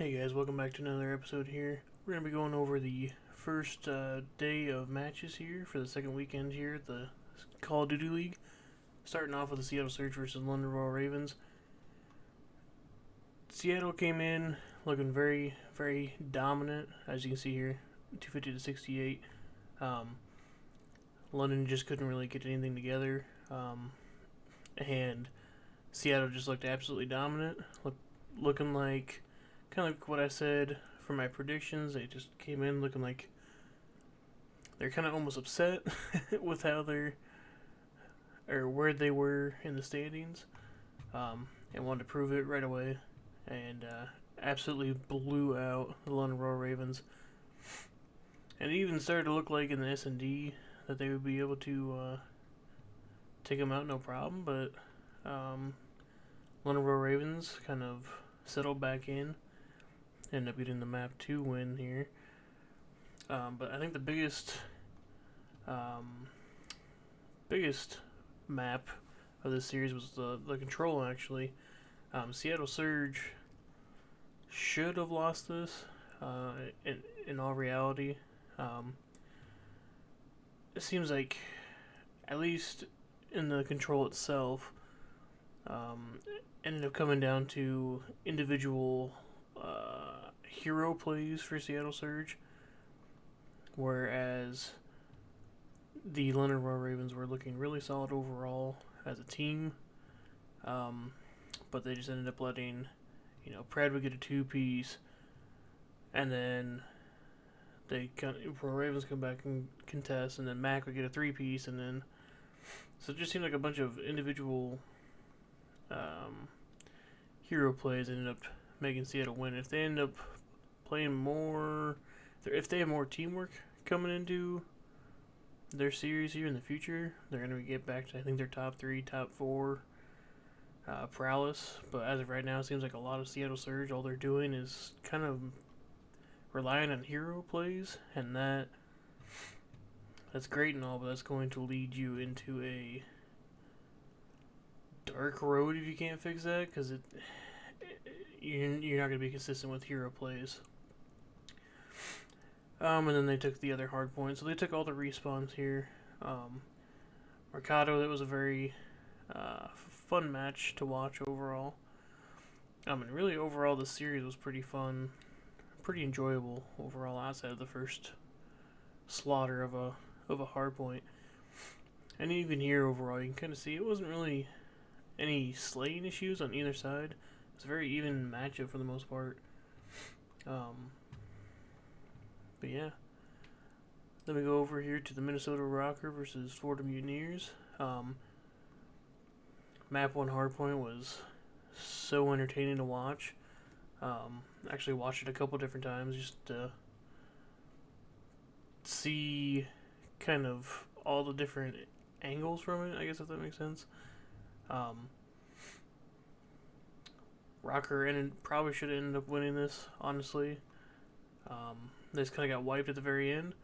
Hey guys, welcome back to another episode here. We're going to be going over the first day of matches here for the second weekend here at the Call of Duty League. Starting off with the Seattle Surge versus London Royal Ravens. Seattle came in looking very, very dominant, as you can see here, 250 to 68. London just couldn't really get anything together, and Seattle just looked absolutely dominant, looking like kind of like what I said for my predictions. They just came in looking like they're kind of almost upset with how or where they were in the standings, and wanted to prove it right away, and absolutely blew out the London Royal Ravens. And it even started to look like in the S&D that they would be able to take them out no problem, but London Royal Ravens kind of settled back in. Ended up getting the map 2 win here. But I think the biggest map of this series was the control, actually. Seattle Surge should have lost this in all reality. It seems like, at least in the control itself, ended up coming down to individual hero plays for Seattle Surge, whereas the London Royal Ravens were looking really solid overall as a team, but they just ended up letting, Prad would get a 2-piece, and then Royal Ravens come back and contest, and then Mack would get a 3-piece, and then so it just seemed like a bunch of individual hero plays ended up making Seattle win. If they end up playing more, if they have more teamwork coming into their series here in the future, they're going to get back to, I think, their top 3, top 4 prowess. But as of right now, it seems like a lot of Seattle Surge, all they're doing is kind of relying on hero plays, and that's great and all, but that's going to lead you into a dark road if you can't fix that, because you're not going to be consistent with hero plays. And then they took the other hard point, so they took all the respawns here. Mercado, that was a very fun match to watch overall. And really overall the series was pretty fun, pretty enjoyable overall outside of the first slaughter of a hard point. And even here overall you can kind of see it wasn't really any slaying issues on either side. It's a very even matchup for the most part. But yeah. Then we go over here to the Minnesota Rokkr versus Florida Mutineers. Map 1 hardpoint was so entertaining to watch. Actually watched it a couple different times just to see kind of all the different angles from it, I guess, if that makes sense. Rokkr probably should have ended up winning this, honestly. They just kind of got wiped at the very end.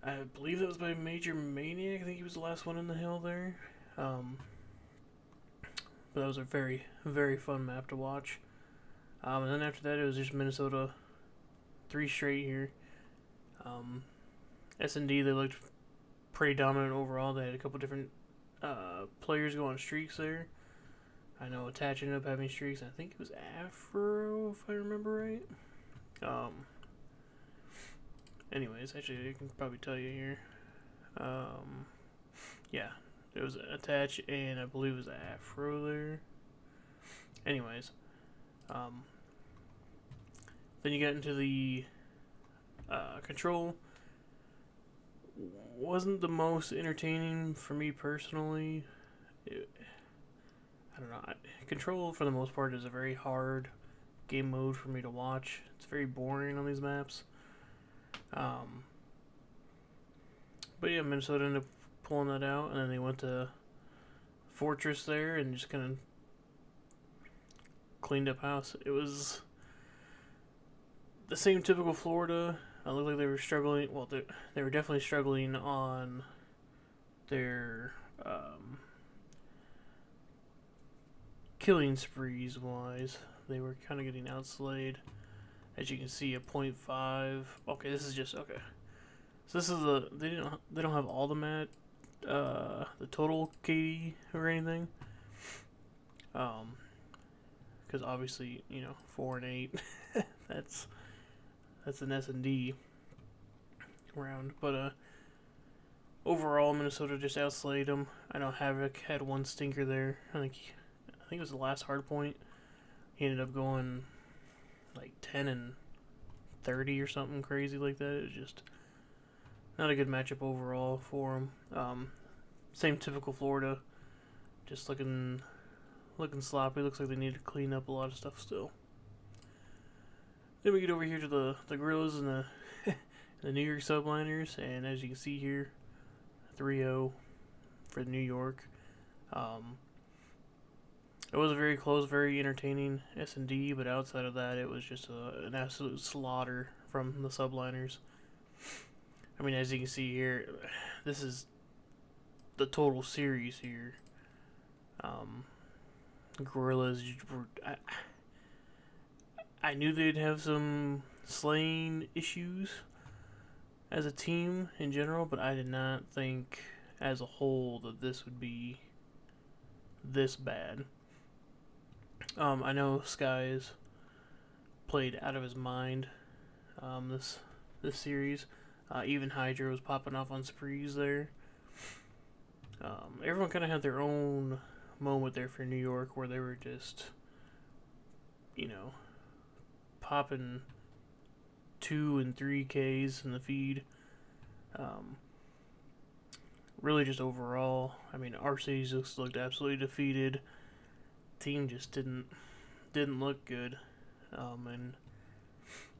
I believe that was by Major Maniac. I think he was the last one in the hill there. But that was a very, very fun map to watch. And then after that, it was just Minnesota 3 straight here. S&D, they looked pretty dominant overall. They had a couple different players go on streaks there. I know Attach ended up having streaks. I think it was Afro, if I remember right. Anyways, actually, I can probably tell you here. Yeah, it was Attach, and I believe it was Afro there. Anyways, then you got into the control. Wasn't the most entertaining for me personally. I don't know. Control, for the most part, is a very hard game mode for me to watch. It's very boring on these maps. But yeah, Minnesota ended up pulling that out, and then they went to Fortress there and just kind of cleaned up house. It was the same typical Florida. It looked like they were struggling. Well, they were definitely struggling on their killing sprees wise, they were kind of getting outslayed. As you can see, a 0.5. Okay, this is just okay. So this is they don't have all the total KD or anything. Because obviously, you know, 4 and 8, that's an S&D round. But overall, Minnesota just outslayed them. I know Havoc had one stinker there. I think it was the last hard point. He ended up going like 10 and 30 or something crazy like that. It was just not a good matchup overall for him. Same typical Florida, just looking sloppy. Looks like they need to clean up a lot of stuff still. Then we get over here to the Guerrillas and the New York Subliners, and as you can see here, 3-0 for New York. It was a very close, very entertaining S&D, but outside of that, it was just an absolute slaughter from the Subliners. I mean, as you can see here, this is the total series here. Guerrillas were... I knew they'd have some slaying issues as a team in general, but I did not think as a whole that this would be this bad. I know Sky's played out of his mind this series. Even Hydra was popping off on sprees there. Everyone kind of had their own moment there for New York where they were just, you know, popping 2 and 3 Ks in the feed. Really just overall, I mean, Arcitys just looked absolutely defeated. Team just didn't look good. And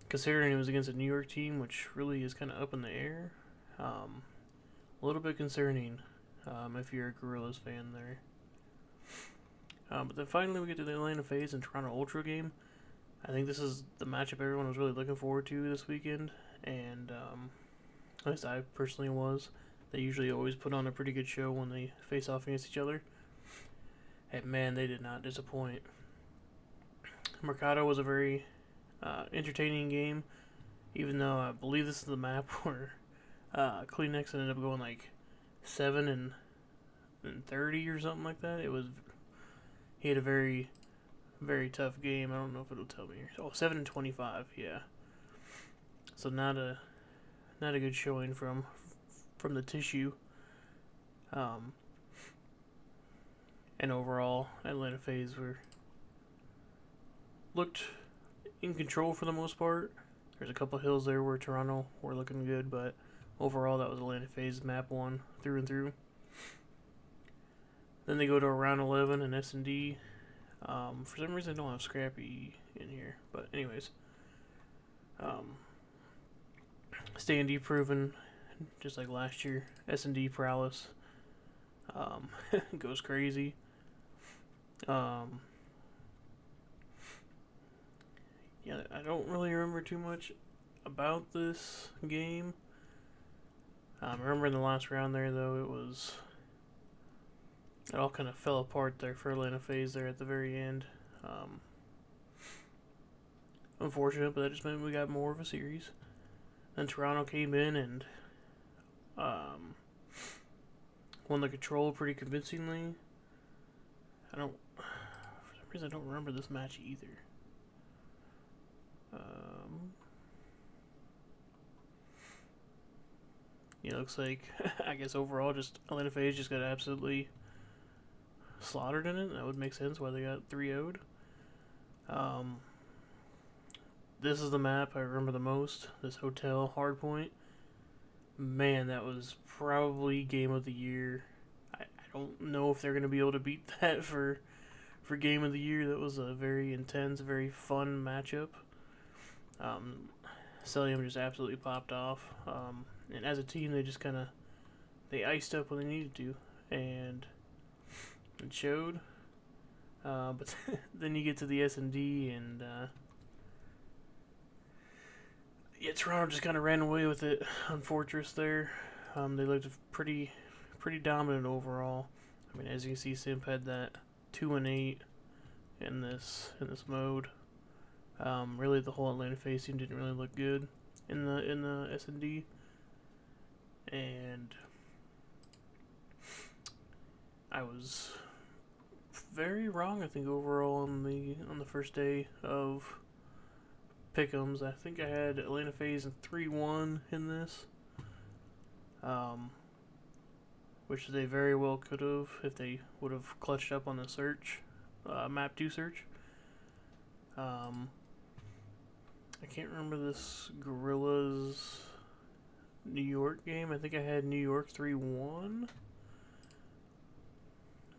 considering it was against a New York team, which really is kind of up in the air, a little bit concerning if you're a Guerrillas fan there. But then finally we get to the Atlanta FaZe and Toronto Ultra game. I think this is the matchup everyone was really looking forward to this weekend, and at least I personally was. They usually always put on a pretty good show when they face off against each other. And man, they did not disappoint. Mercado was a very entertaining game, even though I believe this is the map where CleanX ended up going like 7 and 30 or something like that. He had a very, very tough game. I don't know if it'll tell me here. Oh, 7 and 25, yeah. So not a good showing from the tissue. And overall, Atlanta FaZe looked in control for the most part. There's a couple hills there where Toronto were looking good, but overall that was Atlanta FaZe map 1 through and through. Then they go to round 11 in S&D. For some reason I don't have Scrappy in here, but anyways. Standy proven, just like last year, S&D prowess. Goes crazy. Yeah, I don't really remember too much about this game. I remember in the last round there, though, it all kind of fell apart there for Atlanta FaZe there at the very end. Unfortunate, but that just meant we got more of a series. Then Toronto came in and won the control pretty convincingly. For some reason I don't remember this match either. Yeah, looks like I guess overall just Atlanta FaZe just got absolutely slaughtered in it. That would make sense why they got 3-0'd. This is the map I remember the most. This hotel hardpoint. Man, that was probably game of the year. I don't know if they're going to be able to beat that for game of the year. That was a very intense, very fun matchup. Cellium just absolutely popped off. And as a team, they iced up when they needed to, and it showed. But then you get to the S&D, and yeah, Toronto just kind of ran away with it on Fortress there. They looked pretty dominant overall. I mean, as you can see, Simp had that 2 and 8 in this mode. Really, the whole Atlanta FaZe team didn't really look good in the S&D, and I was very wrong. I think overall on the first day of pick'ems, I think I had Atlanta FaZe in 3-1 in this, which they very well could have if they would have clutched up on the search, map 2 search. I can't remember this Guerrillas New York game. I think I had New York 3-1,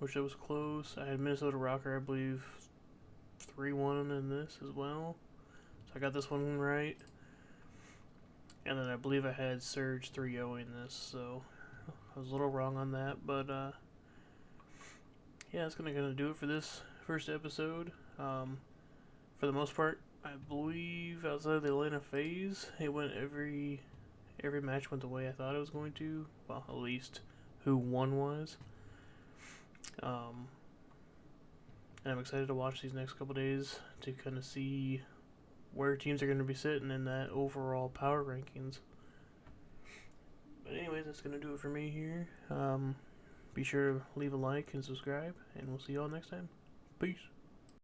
which it was close. I had Minnesota Rokkr, I believe, 3-1 in this as well. So I got this one right. And then I believe I had Surge 3-0 in this, so I was a little wrong on that. But yeah, that's gonna do it for this first episode. For the most part, I believe outside of the Atlanta FaZe, it went every match went the way I thought it was going to. Well, at least who won was. And I'm excited to watch these next couple days to kind of see where teams are going to be sitting in that overall power rankings. But anyways, that's going to do it for me here. Be sure to leave a like and subscribe, and we'll see y'all next time. Peace.